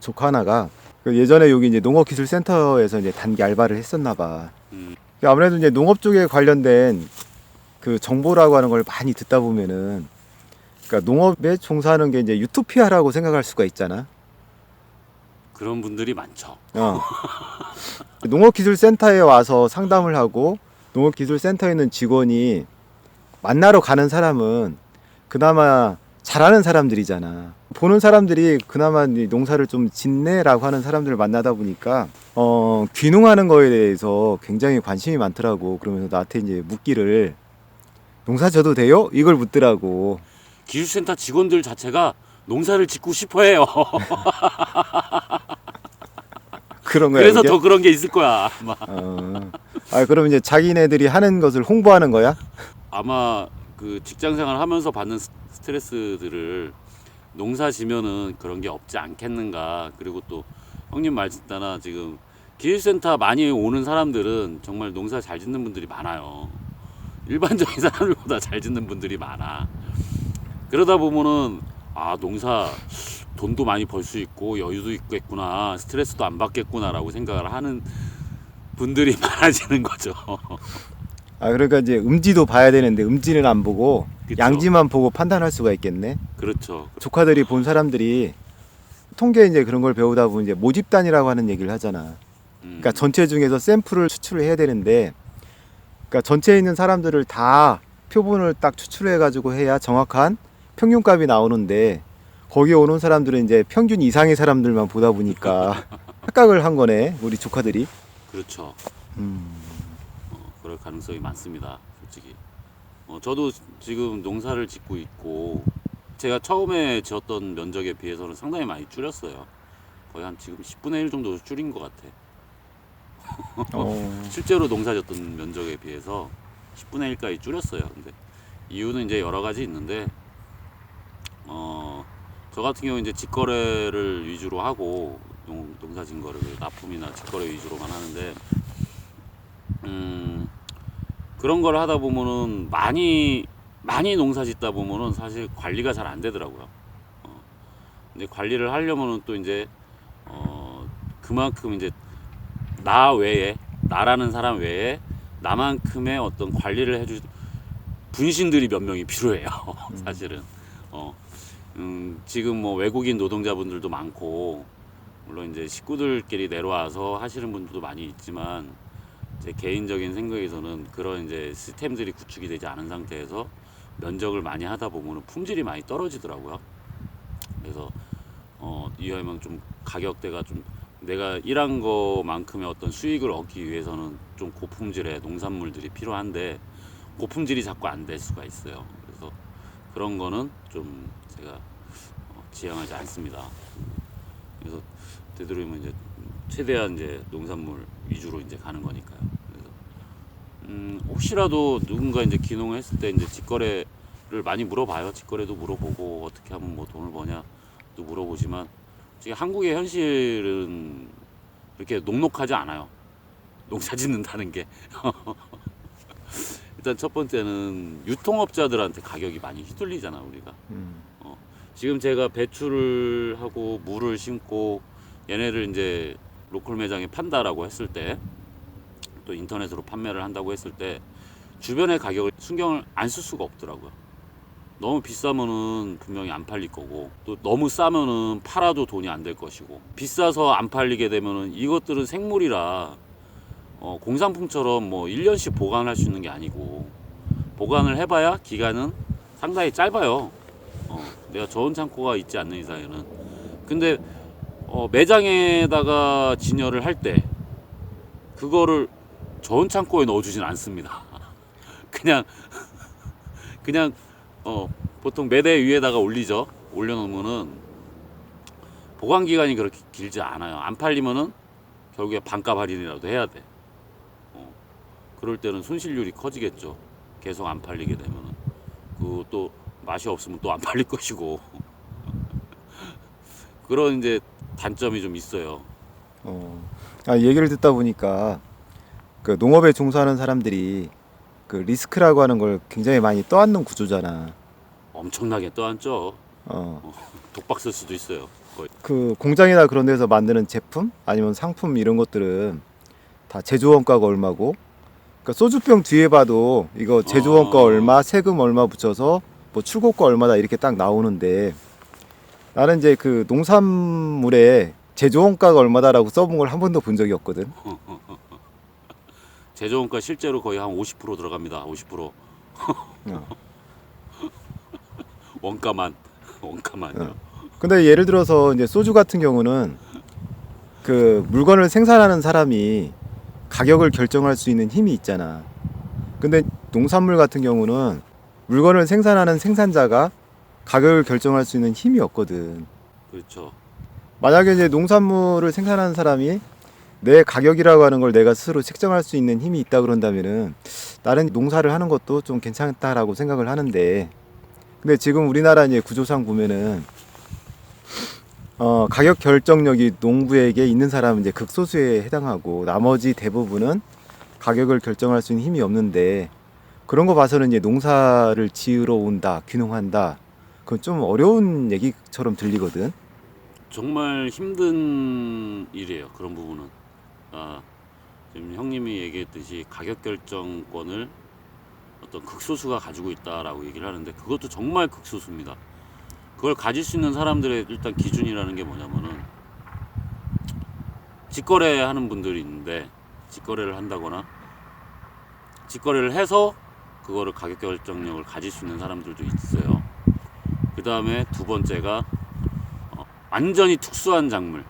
조카 하나가 그 예전에 여기 이제 농업기술센터에서 이제 단기 알바를 했었나 봐. 아무래도 이제 농업 쪽에 관련된 그 정보라고 하는 걸 많이 듣다 보면은 그러니까 농업에 종사하는 게 이제 유토피아라고 생각할 수가 있잖아. 그런 분들이 많죠. 농업기술센터에 와서 상담을 하고 농업기술센터에 있는 직원이 만나러 가는 사람은 그나마 잘하는 사람들이잖아. 보는 사람들이 그나마 농사를 좀 짓네라고 하는 사람들을 만나다 보니까 귀농하는 거에 대해서 굉장히 관심이 많더라고. 그러면서 나한테 이제 묻기를 농사 져도 돼요? 이걸 묻더라고. 기술센터 직원들 자체가 농사를 짓고 싶어해요. 그런 거야. 그래서 그게? 더 그런 게 있을 거야. 아마. 그럼 이제 자기네들이 하는 것을 홍보하는 거야? 아마 그 직장생활 하면서 받는 스트레스들을 농사 지면은 그런 게 없지 않겠는가. 그리고 또 형님 말 듣다나 지금 기술센터 많이 오는 사람들은 정말 농사 잘 짓는 분들이 많아요. 일반적인 사람들보다 잘 짓는 분들이 많아. 그러다 보면은 아 농사 돈도 많이 벌 수 있고 여유도 있겠구나, 스트레스도 안 받겠구나라고 생각을 하는 분들이 많아지는 거죠. 그러니까 이제 음지도 봐야 되는데 음지는 안 보고 그쵸. 양지만 보고 판단할 수가 있겠네. 그렇죠. 조카들이 본 사람들이 통계 이제 그런 걸 배우다 보면 이제 모집단이라고 하는 얘기를 하잖아. 그러니까 전체 중에서 샘플을 추출을 해야 되는데, 그러니까 전체에 있는 사람들을 다 표본을 딱 추출해 가지고 해야 정확한 평균값이 나오는데 거기에 오는 사람들은 이제 평균 이상의 사람들만 보다 보니까 착각을 한 거네, 우리 조카들이. 그렇죠. 그럴 가능성이 많습니다. 솔직히. 저도 지금 농사를 짓고 있고 제가 처음에 지었던 면적에 비해서는 상당히 많이 줄였어요. 거의 한 지금 10분의 1 정도 줄인 것 같아. 실제로 농사 짓던 면적에 비해서 10분의 1까지 줄였어요. 근데 이유는 이제 여러 가지 있는데, 저 같은 경우 이제 직거래를 위주로 하고 농사 진 거를 납품이나 직거래 위주로만 하는데, 그런 걸 하다 보면은 많이 농사 짓다 보면은 사실 관리가 잘 안 되더라고요. 근데 관리를 하려면은 또 이제 그만큼 이제 나라는 사람 외에 나만큼의 어떤 관리를 해줄 분신들이 몇 명이 필요해요. 사실은. 지금 뭐 외국인 노동자분들도 많고 물론 이제 식구들끼리 내려와서 하시는 분들도 많이 있지만, 제 개인적인 생각에서는 그런 이제 시스템들이 구축이 되지 않은 상태에서 면적을 많이 하다 보면 품질이 많이 떨어지더라고요. 그래서 이왕이면 좀 가격대가 좀 내가 일한 거만큼의 어떤 수익을 얻기 위해서는 좀 고품질의 농산물들이 필요한데 고품질이 자꾸 안 될 수가 있어요. 그래서 그런 거는 좀 제가 지향하지 않습니다. 그래서 되도록이면 이제 최대한 이제 농산물 위주로 이제 가는 거니까요. 그래서 혹시라도 누군가 이제 기농을 했을 때 이제 직거래를 많이 물어봐요. 직거래도 물어보고 어떻게 하면 뭐 돈을 버냐도 물어보지만, 지금 한국의 현실은 그렇게 녹록하지 않아요. 농사 짓는다는 게. 일단 첫 번째는 유통업자들한테 가격이 많이 휘둘리잖아 우리가. 지금 제가 배추를 하고 무를 심고 얘네를 이제 로컬 매장에 판다라고 했을 때, 또 인터넷으로 판매를 한다고 했을 때 주변의 가격을 신경을 안 쓸 수가 없더라고요. 너무 비싸면은 분명히 안 팔릴 거고, 또 너무 싸면은 팔아도 돈이 안 될 것이고, 비싸서 안 팔리게 되면은 이것들은 생물이라 공산품처럼 뭐 1년씩 보관할 수 있는 게 아니고, 보관을 해봐야 기간은 상당히 짧아요. 내가 저온 창고가 있지 않는 이상에는. 근데 매장에다가 진열을 할 때 그거를 저온 창고에 넣어주진 않습니다. 그냥 보통 매대 위에다가 올리죠. 올려놓으면은 보관 기간이 그렇게 길지 않아요. 안 팔리면은 결국에 반값 할인이라도 해야 돼. 그럴 때는 손실률이 커지겠죠. 계속 안 팔리게 되면은. 그 또 맛이 없으면 또 안 팔릴 것이고. 그런 이제 단점이 좀 있어요. 얘기를 듣다 보니까 그 농업에 종사하는 사람들이 그 리스크라고 하는 걸 굉장히 많이 떠안는 구조잖아. 엄청나게 떠안죠. 독박 쓸 수도 있어요. 거의. 그 공장이나 그런 데서 만드는 제품 아니면 상품 이런 것들은 다 제조원가가 얼마고, 그러니까 소주병 뒤에 봐도 이거 제조원가 얼마, 세금 얼마 붙여서 뭐 출고가 얼마다 이렇게 딱 나오는데, 나는 이제 그 농산물에 제조원가가 얼마다라고 써본 걸 한 번도 본 적이 없거든. 제조원가 실제로 거의 한 50% 들어갑니다. 50%. 어. 원가만요. 근데 예를 들어서 이제 소주 같은 경우는 그 물건을 생산하는 사람이 가격을 결정할 수 있는 힘이 있잖아. 근데 농산물 같은 경우는 물건을 생산하는 생산자가 가격을 결정할 수 있는 힘이 없거든. 그렇죠. 만약에 이제 농산물을 생산하는 사람이 내 가격이라고 하는 걸 내가 스스로 책정할 수 있는 힘이 있다 그런다면은 나는 농사를 하는 것도 좀 괜찮다라고 생각을 하는데, 근데 지금 우리나라 이제 구조상 보면은 가격 결정력이 농부에게 있는 사람은 이제 극소수에 해당하고, 나머지 대부분은 가격을 결정할 수 있는 힘이 없는데, 그런 거 봐서는 이제 농사를 지으러 온다, 귀농한다, 그건 좀 어려운 얘기처럼 들리거든. 정말 힘든 일이에요. 그런 부분은. 지금 형님이 얘기했듯이 가격 결정권을 어떤 극소수가 가지고 있다라고 얘기를 하는데, 그것도 정말 극소수입니다. 그걸 가질 수 있는 사람들의 일단 기준이라는 게 뭐냐면은, 직거래 하는 분들이 있는데, 직거래를 한다거나 직거래를 해서 그거를 가격 결정력을 가질 수 있는 사람들도 있어요. 그 다음에 두 번째가 완전히 특수한 작물,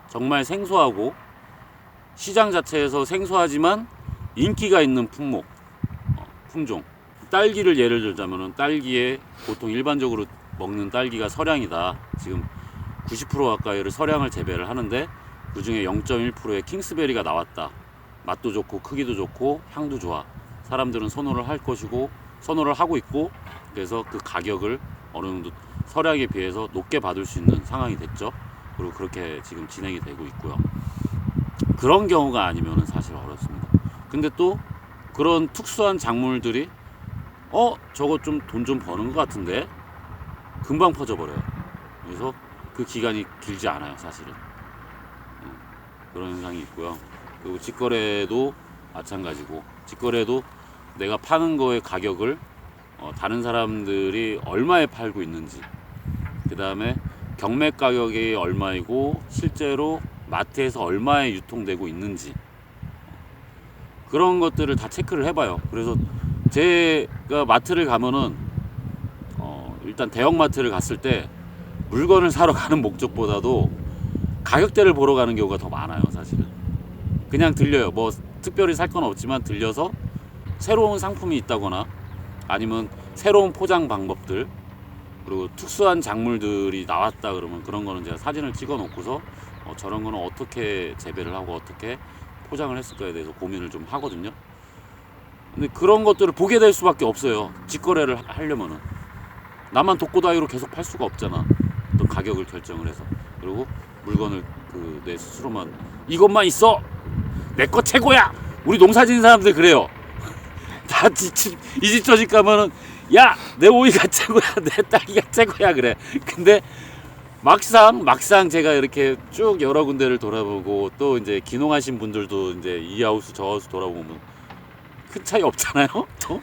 정말 생소하고 시장 자체에서 생소하지만 인기가 있는 품목, 품종. 딸기를 예를 들자면은, 딸기에 보통 일반적으로 먹는 딸기가 서량이다. 지금 90% 가까이를 서량을 재배를 하는데, 그 중에 0.1%의 킹스베리가 나왔다. 맛도 좋고 크기도 좋고 향도 좋아. 사람들은 선호를 할 것이고 선호를 하고 있고, 그래서 그 가격을 어느 정도 서량에 비해서 높게 받을 수 있는 상황이 됐죠. 그리고 그렇게 지금 진행이 되고 있고요. 그런 경우가 아니면 사실 어렵습니다. 근데 또 그런 특수한 작물들이 저거 좀 돈 좀 버는 것 같은데 금방 퍼져버려요. 그래서 그 기간이 길지 않아요, 사실은. 그런 현상이 있고요. 그리고 직거래도 마찬가지고, 직거래도 내가 파는 거의 가격을 다른 사람들이 얼마에 팔고 있는지, 그 다음에 경매 가격이 얼마이고 실제로 마트에서 얼마에 유통되고 있는지, 그런 것들을 다 체크를 해봐요. 그래서 제가 마트를 가면은 일단 대형마트를 갔을 때 물건을 사러 가는 목적보다도 가격대를 보러 가는 경우가 더 많아요, 사실은. 그냥 들려요. 뭐 특별히 살 건 없지만 들려서 새로운 상품이 있다거나 아니면 새로운 포장 방법들, 그리고 특수한 작물들이 나왔다 그러면 그런 거는 제가 사진을 찍어 놓고서 저런 거는 어떻게 재배를 하고 어떻게 포장을 했을까에 대해서 고민을 좀 하거든요. 근데 그런 것들을 보게 될 수밖에 없어요. 직거래를 하려면은. 나만 독고다이로 계속 팔 수가 없잖아. 어떤 가격을 결정을 해서. 그리고 물건을 내 스스로만 이것만 있어! 내 거 최고야! 우리 농사짓는 사람들 그래요. 다 이 집 저 집 가면은 야! 내 오이가 최고야! 내 딸기가 최고야! 그래. 근데 막상 제가 이렇게 쭉 여러 군데를 돌아보고, 또 이제 귀농하신 분들도 이제 이 하우스 저 하우스 돌아보면 큰 차이 없잖아요. 또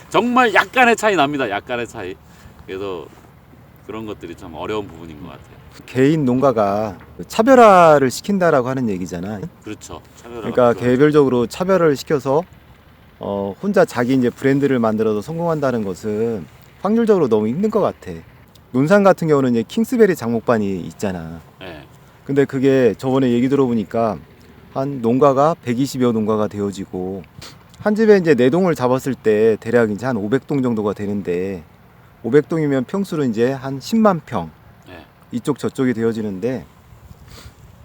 정말 약간의 차이 납니다. 약간의 차이. 그래서 그런 것들이 참 어려운 부분인 것 같아요. 개인 농가가 차별화를 시킨다라고 하는 얘기잖아. 그렇죠. 차별화가 그러니까 필요하죠. 개별적으로 차별을 시켜서 혼자 자기 이제 브랜드를 만들어서 성공한다는 것은 확률적으로 너무 힘든 것 같아. 논산 같은 경우는 이제 킹스베리 장목반이 있잖아. 네. 근데 그게 저번에 얘기 들어보니까 한 농가가 120여 농가가 되어지고, 한 집에 이제 4동을 잡았을 때 대략 이제 한 500동 정도가 되는데, 500동이면 평수로 이제 한 10만 평 네. 이쪽 저쪽이 되어지는데,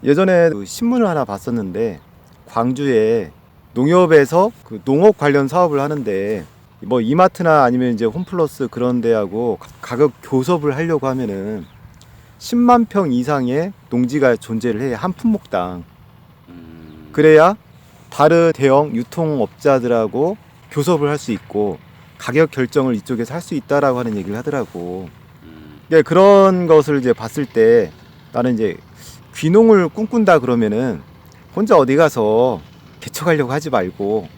예전에 그 신문을 하나 봤었는데, 광주에 농협에서 그 농업 관련 사업을 하는데, 뭐 이마트나 아니면 이제 홈플러스 그런 데하고 가격 교섭을 하려고 하면은 10만 평 이상의 농지가 존재를 해, 한 품목당. 그래야 다른 대형 유통업자들하고 교섭을 할 수 있고 가격 결정을 이쪽에서 할 수 있다라고 하는 얘기를 하더라고. 예, 그런 것을 이제 봤을 때 나는 이제 귀농을 꿈꾼다 그러면은 혼자 어디 가서 개척하려고 하지 말고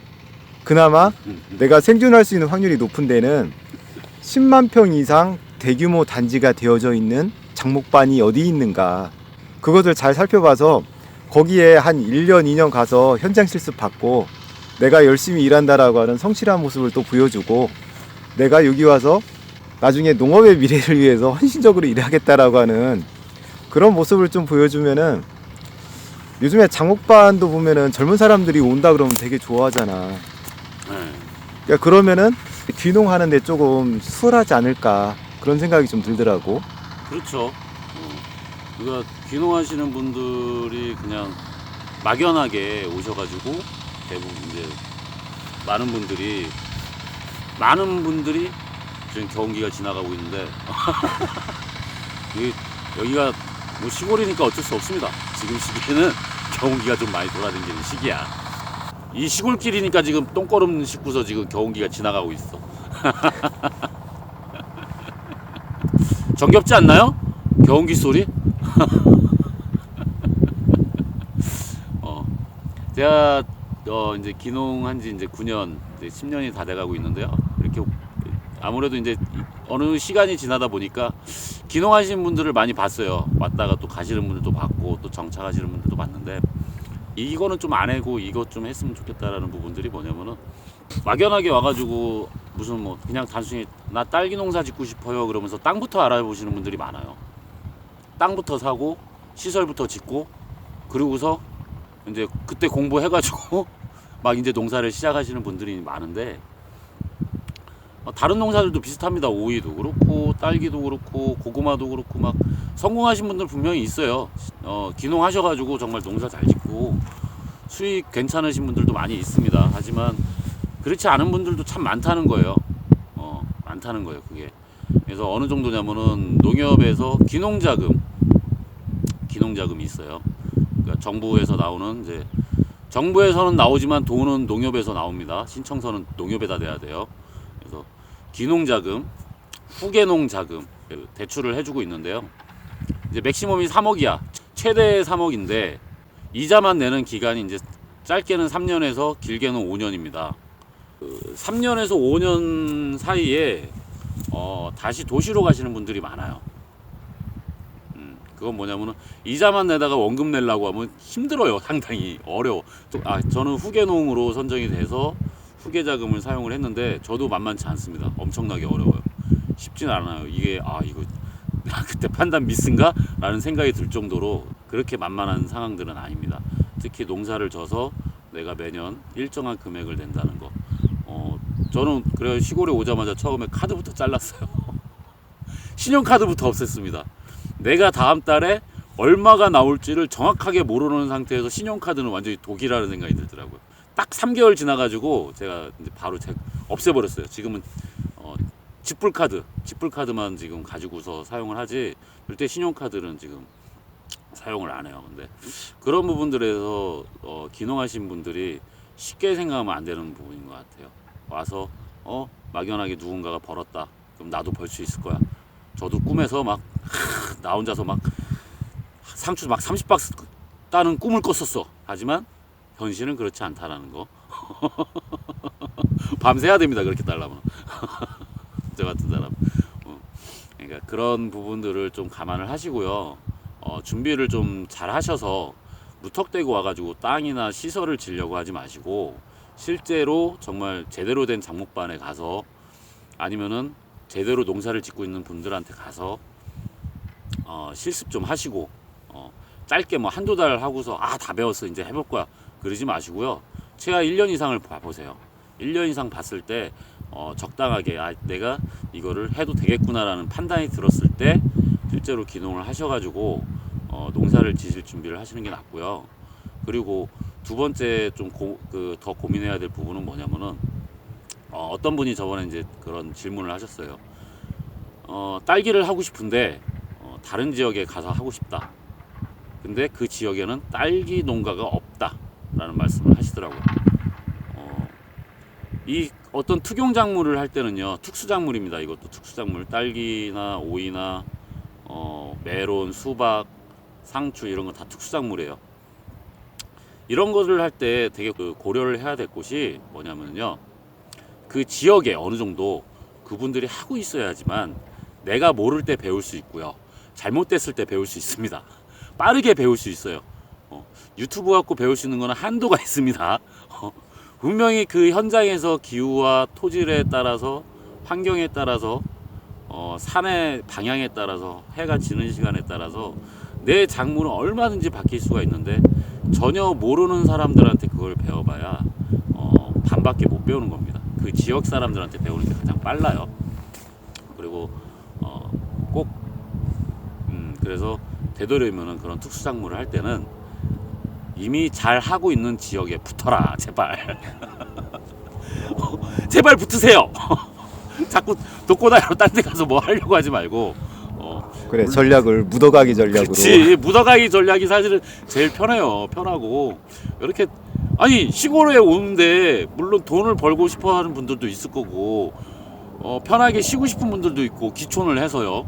그나마 내가 생존할 수 있는 확률이 높은 데는 10만 평 이상 대규모 단지가 되어져 있는 장목반이 어디 있는가 그것을 잘 살펴봐서 거기에 한 1년, 2년 가서 현장 실습 받고 내가 열심히 일한다라고 하는 성실한 모습을 또 보여주고 내가 여기 와서 나중에 농업의 미래를 위해서 헌신적으로 일하겠다라고 하는 그런 모습을 좀 보여주면은 요즘에 장목반도 보면은 젊은 사람들이 온다 그러면 되게 좋아하잖아. 네. 그러니까 그러면은 귀농하는데 조금 수월하지 않을까 그런 생각이 좀 들더라고. 그렇죠. 그러니까 귀농하시는 분들이 그냥 막연하게 오셔가지고 대부분 이제 많은 분들이 지금 겨울기가 지나가고 있는데 여기가 뭐 시골이니까 어쩔 수 없습니다. 지금 시기에는 겨울기가 좀 많이 돌아다니는 시기야. 이 시골길이니까 지금 똥걸음 싣고서 지금 겨울기가 지나가고 있어. 정겹지 않나요? 겨울기 소리? 제가 이제 귀농한 지 이제 9년, 이제 10년이 다 돼가고 있는데요. 이렇게 아무래도 이제 어느 시간이 지나다 보니까 귀농하시는 분들을 많이 봤어요. 왔다가 또 가시는 분들도 봤고 또 정착하시는 분들도 봤는데 이거는 좀 안 하고 이것 좀 했으면 좋겠다라는 부분들이 뭐냐면은 막연하게 와가지고 무슨 뭐 그냥 단순히 나 딸기 농사 짓고 싶어요 그러면서 땅부터 알아보시는 분들이 많아요. 땅부터 사고 시설부터 짓고 그러고서 이제 그때 공부해가지고 막 이제 농사를 시작하시는 분들이 많은데 다른 농사들도 비슷합니다. 오이도 그렇고 딸기도 그렇고 고구마도 그렇고 막 성공하신 분들 분명히 있어요. 귀농하셔가지고 정말 농사 잘 짓고 수익 괜찮으신 분들도 많이 있습니다. 하지만 그렇지 않은 분들도 참 많다는 거예요. 많다는 거예요. 그게 그래서 어느 정도냐면은 농협에서 기농자금이 있어요. 그러니까 정부에서 나오는 이제 정부에서는 나오지만 돈은 농협에서 나옵니다. 신청서는 농협에다 내야 돼요. 그래서 기농자금, 후계농자금 대출을 해주고 있는데요. 이제 맥시멈이 3억이야. 최대 3억인데 이자만 내는 기간이 이제 짧게는 3년에서 길게는 5년입니다. 3년에서 5년 사이에 다시 도시로 가시는 분들이 많아요. 그건 뭐냐면은 이자만 내다가 원금 내려고 하면 힘들어요. 상당히 어려워. 저는 후계농으로 선정이 돼서 후계자금을 사용을 했는데 저도 만만치 않습니다. 엄청나게 어려워요. 쉽진 않아요. 이게 이거 그때 판단 미스인가? 라는 생각이 들 정도로 그렇게 만만한 상황들은 아닙니다. 특히 농사를 져서 내가 매년 일정한 금액을 낸다는 거. 저는 그래 시골에 오자마자 처음에 카드부터 잘랐어요. 신용카드부터 없앴습니다. 내가 다음 달에 얼마가 나올지를 정확하게 모르는 상태에서 신용카드는 완전히 독이라는 생각이 들더라고요. 딱 3개월 지나가지고 제가 이제 바로 없애버렸어요. 지금은 지불카드만 지금 가지고서 사용을 하지 절대 신용카드는 지금 사용을 안 해요. 근데 그런 부분들에서 귀농하신 분들이 쉽게 생각하면 안 되는 부분인 것 같아요. 와서 막연하게 누군가가 벌었다. 그럼 나도 벌 수 있을 거야. 저도 꿈에서 막 나 혼자서 막 상추 막 30박스 따는 꿈을 꿨었어. 하지만 현실은 그렇지 않다라는 거. 밤새야 됩니다. 그렇게 따려면. 저 같은 사람. 그러니까 그런 부분들을 좀 감안을 하시고요. 준비를 좀 잘 하셔서 무턱대고 와가지고 땅이나 시설을 지려고 하지 마시고 실제로 정말 제대로 된 장목반에 가서 아니면은 제대로 농사를 짓고 있는 분들한테 가서 실습 좀 하시고 짧게 뭐 한두 달 하고서 다 배웠어 이제 해볼 거야 그러지 마시고요. 최하 1년 이상을 봐보세요. 1년 이상 봤을 때 적당하게 내가 이거를 해도 되겠구나라는 판단이 들었을 때 실제로 귀농을 하셔가지고 농사를 지실 준비를 하시는 게 낫고요. 그리고 두 번째 좀 더 고민해야 될 부분은 뭐냐면은 어떤 분이 저번에 이제 그런 질문을 하셨어요. 딸기를 하고 싶은데 다른 지역에 가서 하고 싶다. 근데 그 지역에는 딸기 농가가 없다라는 말씀을 하시더라고요. 이 어떤 특용작물을 할 때는요, 특수작물입니다. 이것도 특수작물, 딸기나 오이나 메론, 수박, 상추 이런 건 다 특수작물이에요. 이런 것을 할 때 되게 그 고려를 해야 될 곳이 뭐냐면요, 그 지역에 어느 정도 그분들이 하고 있어야지만 내가 모를 때 배울 수 있고요, 잘못됐을 때 배울 수 있습니다. 빠르게 배울 수 있어요. 유튜브 갖고 배울 수 있는 거는 한도가 있습니다. 분명히 그 현장에서 기후와 토질에 따라서, 환경에 따라서, 산의 방향에 따라서, 해가 지는 시간에 따라서 내 작물은 얼마든지 바뀔 수가 있는데, 전혀 모르는 사람들한테 그걸 배워봐야 반밖에 못 배우는 겁니다. 그 지역 사람들한테 배우는 게 가장 빨라요. 그리고 꼭 그래서 되도록이면 그런 특수작물을 할 때는 이미 잘 하고 있는 지역에 붙어라, 제발. 제발 붙으세요. 자꾸 독고다이로 딴 데 가서 뭐 하려고 하지 말고. 그래, 전략을 묻어가기 전략으로. 그렇지, 묻어가기 전략이 사실은 제일 편해요. 편하고 이렇게, 아니 시골에 오는데 물론 돈을 벌고 싶어 하는 분들도 있을 거고, 편하게 쉬고 싶은 분들도 있고, 기촌을 해서요.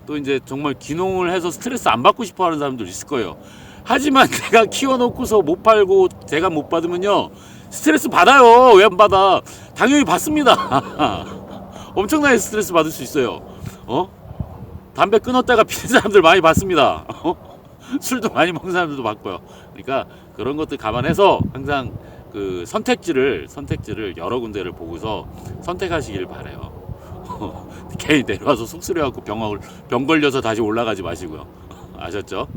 또 이제 정말 귀농을 해서 스트레스 안 받고 싶어 하는 사람들 있을 거예요. 하지만 내가 키워놓고서 못 팔고 제가 못 받으면요, 스트레스 받아요. 왜 안 받아? 당연히 받습니다. 엄청나게 스트레스 받을 수 있어요. 담배 끊었다가 피는 사람들 많이 봤습니다. 술도 많이 먹는 사람들도 봤고요. 그러니까 그런 것들 감안해서 항상 그 선택지를 여러 군데를 보고서 선택하시길 바래요. 괜히 내려와서 속쓰려갖고 병 걸려서 다시 올라가지 마시고요. 아셨죠?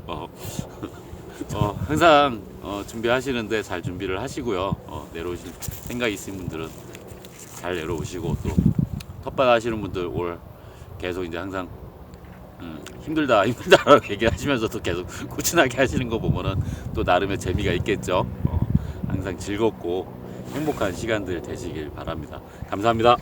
항상 준비하시는데 잘 준비를 하시고요. 내려오실 생각이 있으신 분들은 잘 내려오시고, 또 텃밭 하시는 분들 올 계속 이제 항상 힘들다라고 얘기하시면서도 계속 꾸준하게 하시는 거 보면은 또 나름의 재미가 있겠죠. 항상 즐겁고 행복한 시간들 되시길 바랍니다. 감사합니다.